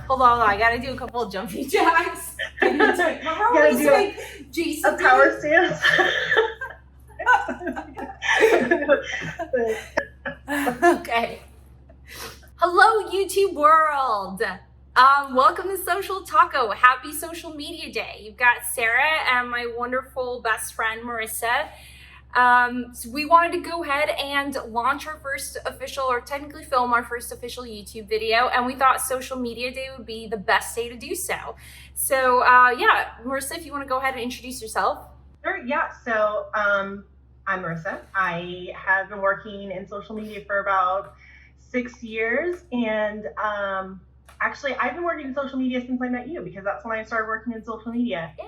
Hold on, I gotta do a couple of jumping jacks. Remember when we used to make Jason a power stance? Okay. Hello, YouTube world. Welcome to Social Taco. Happy Social Media Day. You've got Sarah and my wonderful best friend, Marissa. So we wanted to go ahead and launch our first official, or technically film our first official YouTube video, and we thought Social Media Day would be the best day to do so. So yeah, Marissa, if you want to go ahead and introduce yourself. Sure, yeah. So I'm Marissa. I have been working in social media for about 6 years, and actually I've been working in social media since I met you, because that's when I started working in social media. Yeah.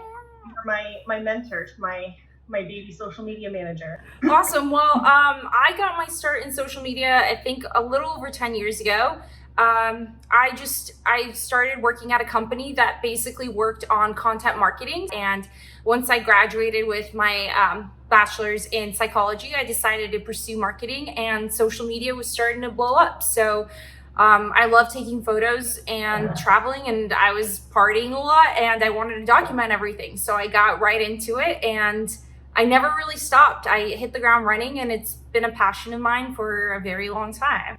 You're my mentor, my baby social media manager. Awesome. Well, I got my start in social media, I think a little over 10 years ago. I started working at a company that basically worked on content marketing. And once I graduated with my bachelor's in psychology, I decided to pursue marketing, and social media was starting to blow up. So I love taking photos and traveling, and I was partying a lot, and I wanted to document everything. So I got right into it, and I never really stopped. I hit the ground running, and it's been a passion of mine for a very long time.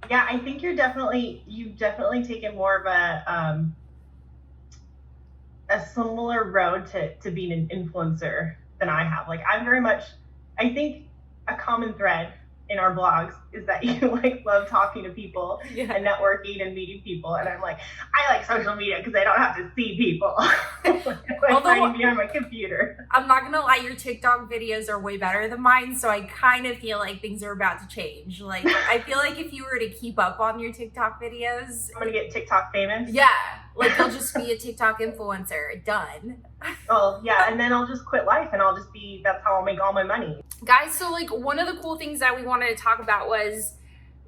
Yeah, I think you've definitely taken more of a similar road to being an influencer than I have. Like, I think a common thread in our blogs is that you like love talking to people and networking and meeting people, and I'm like, I like social media because I don't have to see people. Although I'm behind my computer. I'm not gonna lie, your TikTok videos are way better than mine, so I kind of feel like things are about to change. Like, I feel like if you were to keep up on your TikTok videos, I'm gonna get TikTok famous. Yeah, like you'll just be a TikTok influencer. Done. Oh yeah, and then I'll just quit life, and that's how I'll make all my money. Guys, so like one of the cool things that we wanted to talk about was,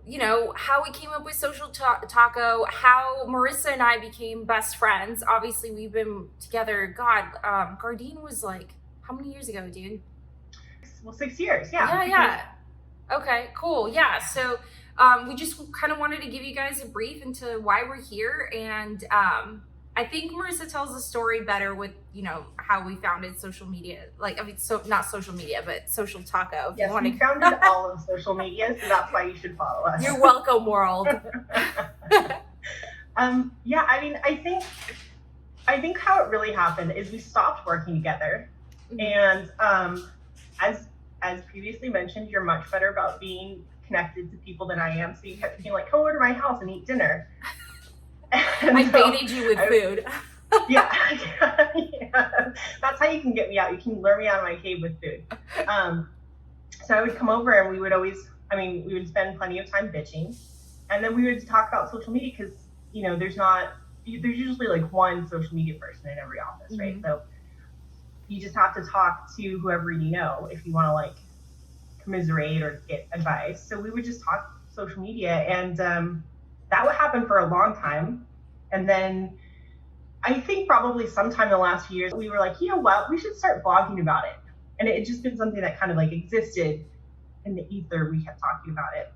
you know, how we came up with Social Taco, how Marissa and I became best friends. Obviously, we've been together, Gardine was like, how many years ago, dude? Well, 6 years, yeah. Yeah. Okay, cool. Yeah, so we just kind of wanted to give you guys a brief into why we're here, and I think Marissa tells the story better with, you know, how we founded social media. Like, I mean, so not social media, but Social Taco. Yes, we founded all of social media, so that's why you should follow us. You're welcome, world. Yeah, I mean, I think how it really happened is we stopped working together, and as previously mentioned, you're much better about being connected to people than I am. So you kept being like, come over to my house and eat dinner. I baited you with food. Yeah. That's how you can get me out. You can lure me out of my cave with food. So I would come over, and we would spend plenty of time bitching, and then we would talk about social media, because, you know, there's usually like one social media person in every office, right? Mm-hmm. So you just have to talk to whoever you know if you want to like commiserate or get advice. So we would just talk social media, and that would happen for a long time. And then I think probably sometime in the last few years, we were like, you know what, we should start blogging about it. And it had just been something that kind of like existed in the ether. We kept talking about it.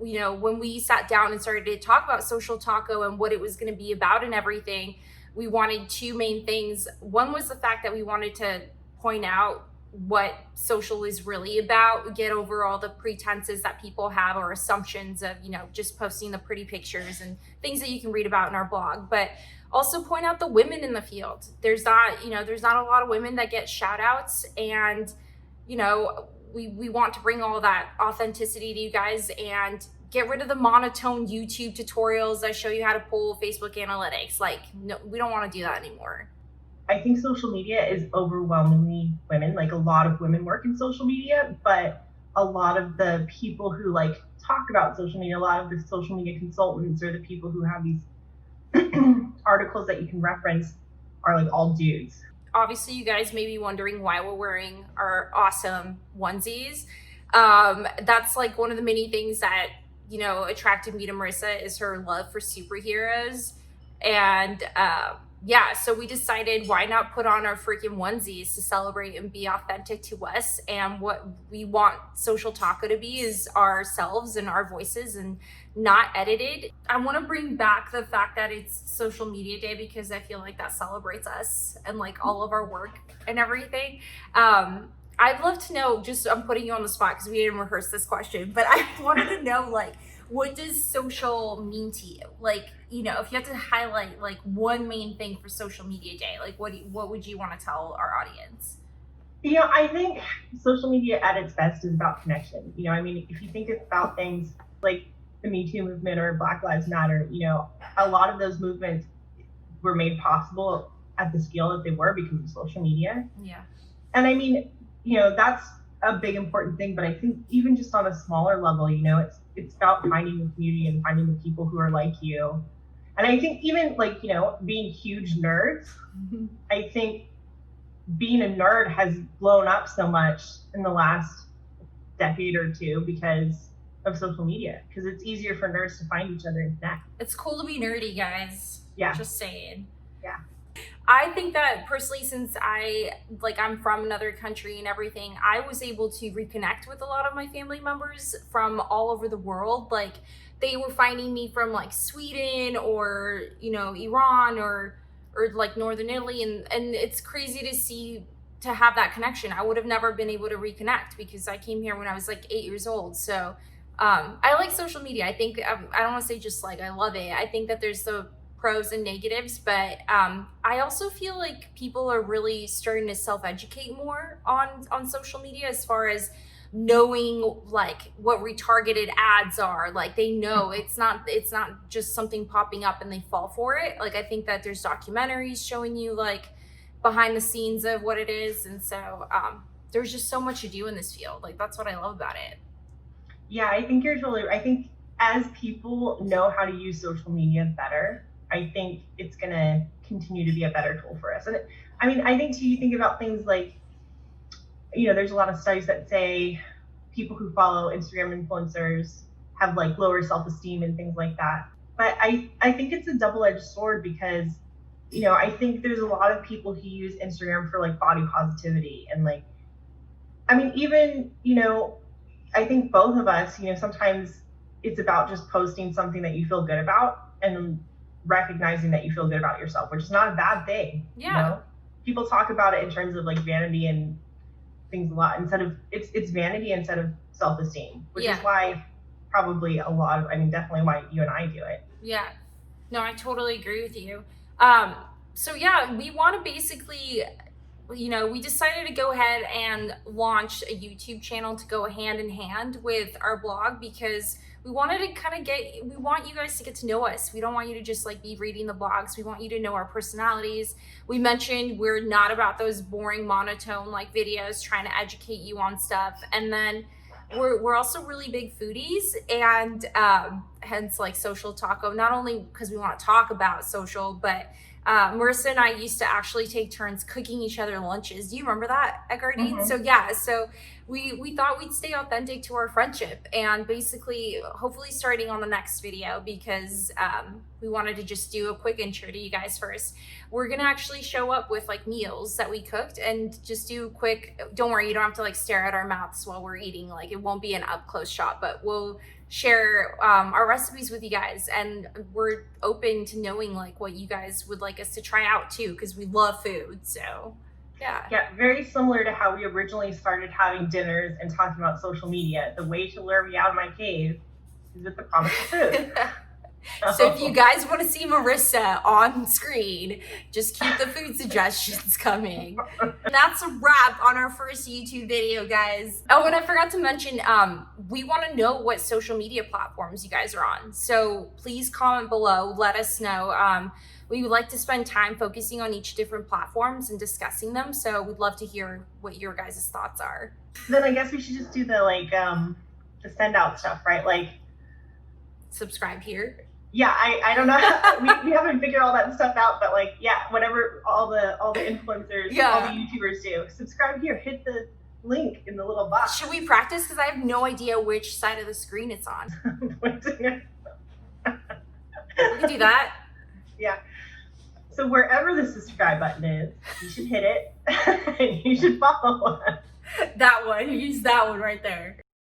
You know, when we sat down and started to talk about Social Taco and what it was going to be about and everything, we wanted two main things. One was the fact that we wanted to point out what social is really about, get over all the pretenses that people have, or assumptions of, you know, just posting the pretty pictures and things that you can read about in our blog, but also point out the women in the field. There's not a lot of women that get shout outs, and, you know, we want to bring all that authenticity to you guys and get rid of the monotone YouTube tutorials that show you how to pull Facebook analytics. Like, no, we don't want to do that anymore. I think social media is overwhelmingly women. Like, a lot of women work in social media, but a lot of the people who like talk about social media, a lot of the social media consultants, or the people who have these articles that you can reference, are like all dudes. Obviously, you guys may be wondering why we're wearing our awesome onesies. That's like one of the many things that, you know, attracted me to Marissa, is her love for superheroes. And yeah, so we decided, why not put on our freaking onesies to celebrate and be authentic to us. And what we want Social Taco to be is ourselves and our voices, and not edited. I want to bring back the fact that it's social media day, because I feel like that celebrates us and like all of our work and everything. I'd love to know, just, I'm putting you on the spot because we didn't rehearse this question, but I wanted to know, like, what does social mean to you? Like, you know, if you had to highlight like one main thing for social media day, like what would you want to tell our audience? You know, I think social media at its best is about connection. You know, I mean, if you think about things like the Me Too movement or Black Lives Matter, you know, a lot of those movements were made possible at the scale that they were because of social media. Yeah. And I mean, you know, that's a big important thing, but I think even just on a smaller level, you know, it's about finding the community and finding the people who are like you. And I think even like, you know, being huge nerds, I think being a nerd has blown up so much in the last decade or two because of social media, because it's easier for nerds to find each other and connect. It's cool to be nerdy, guys. Yeah. Just saying. Yeah. I think that personally, since I'm from another country and everything, I was able to reconnect with a lot of my family members from all over the world. Like, they were finding me from like Sweden or, you know, Iran or like Northern Italy. And it's crazy to have that connection. I would have never been able to reconnect because I came here when I was like 8 years old. So I like social media. I think, I don't want to say just like I love it. I think that there's the pros and negatives, but I also feel like people are really starting to self-educate more on social media, as far as knowing like what retargeted ads are. Like, they know it's not just something popping up and they fall for it. Like, I think that there's documentaries showing you like behind the scenes of what it is, and so there's just so much to do in this field. Like, that's what I love about it. Yeah, I think you're totally right. I think as people know how to use social media better, I think it's going to continue to be a better tool for us. And I mean, I think too, you think about things like, you know, there's a lot of studies that say people who follow Instagram influencers have like lower self-esteem and things like that. But I think it's a double-edged sword because, you know, I think there's a lot of people who use Instagram for like body positivity and like, I mean, even, you know, I think both of us, you know, sometimes it's about just posting something that you feel good about and recognizing that you feel good about yourself, which is not a bad thing. Yeah. You know, people talk about it in terms of like vanity and things a lot, instead of it's vanity instead of self-esteem, which is why probably a lot of, I mean, definitely why you and I do it. Yeah. No, I totally agree with you. So yeah, we want to basically, you know, we decided to go ahead and launch a YouTube channel to go hand in hand with our blog, because we wanted to kind of we want you guys to get to know us. We don't want you to just like be reading the blogs. We want you to know our personalities. We mentioned we're not about those boring monotone like videos trying to educate you on stuff. And then we're also really big foodies, and hence like Social Taco, not only because we want to talk about social, but Marissa and I used to actually take turns cooking each other lunches. Do you remember that at Gardein? Mm-hmm. So yeah, so we thought we'd stay authentic to our friendship, and basically, hopefully starting on the next video, because we wanted to just do a quick intro to you guys first. We're gonna actually show up with like meals that we cooked and just do quick, don't worry, you don't have to like stare at our mouths while we're eating. Like, it won't be an up close shot, but we'll share our recipes with you guys, and we're open to knowing like what you guys would like us to try out too, because we love food. So yeah, very similar to how we originally started having dinners and talking about social media. The way to lure me out of my cave is with the promise of food. So if you guys want to see Marissa on screen, just keep the food suggestions coming. And that's a wrap on our first YouTube video, guys. Oh, and I forgot to mention, we want to know what social media platforms you guys are on. So please comment below, let us know. We would like to spend time focusing on each different platforms and discussing them. So we'd love to hear what your guys' thoughts are. Then I guess we should just do the like the send out stuff, right? Like subscribe here. Yeah, I don't know. we haven't figured all that stuff out, but like, yeah, whatever all the influencers, all the YouTubers do, subscribe here, hit the link in the little box. Should we practice? Because I have no idea which side of the screen it's on. We can do that. Yeah. So wherever the subscribe button is, you should hit it and you should follow us. That one. Use that one right there.